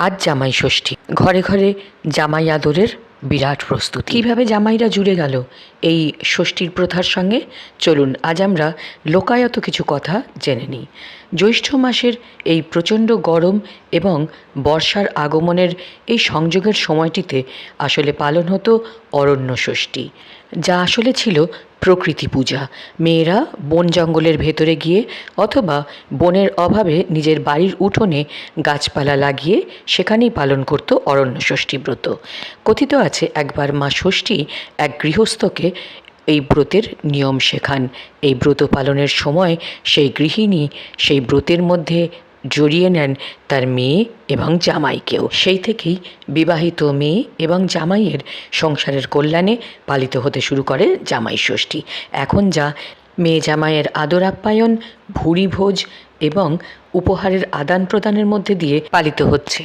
আজ জামাই ষষ্ঠী। ঘরে ঘরে জামাই আদরের বিরাট প্রস্তুতি। কীভাবে জামাইরা জুড়ে গেল এই ষষ্ঠীর প্রথার সঙ্গে, চলুন আজ আমরা লোকায়ত কিছু কথা জেনে নিই। জ্যৈষ্ঠ মাসের এই প্রচণ্ড গরম এবং বর্ষার আগমনের এই সংযোগের সময়টিতে আসলে পালন হতো অরণ্য ষষ্ঠী, যা আসলে ছিল প্রকৃতি পূজা। মেয়েরা বন জঙ্গলের ভেতরে গিয়ে অথবা বনের অভাবে নিজের বাড়ির উঠোনে গাছপালা লাগিয়ে সেখানেই পালন করত অরণ্য ষষ্ঠী ব্রত। কথিত আছে একবার মা ষষ্ঠী এক গৃহস্থকে এই ব্রতের নিয়ম শেখান। এই ব্রত পালনের সময় সেই গৃহিণী সেই ব্রতের মধ্যে জড়িয়ে নেন তার মেয়ে এবং জামাইকেও। সেই থেকেই বিবাহিত মেয়ে এবং জামাইয়ের সংসারের কল্যাণে পালিত হতে শুরু করে জামাই ষষ্ঠী। এখন যা মেয়ে জামাইয়ের আদর আপ্যায়ন, ভুরিভোজ এবং উপহারের আদান প্রদানের মধ্যে দিয়ে পালিত হচ্ছে।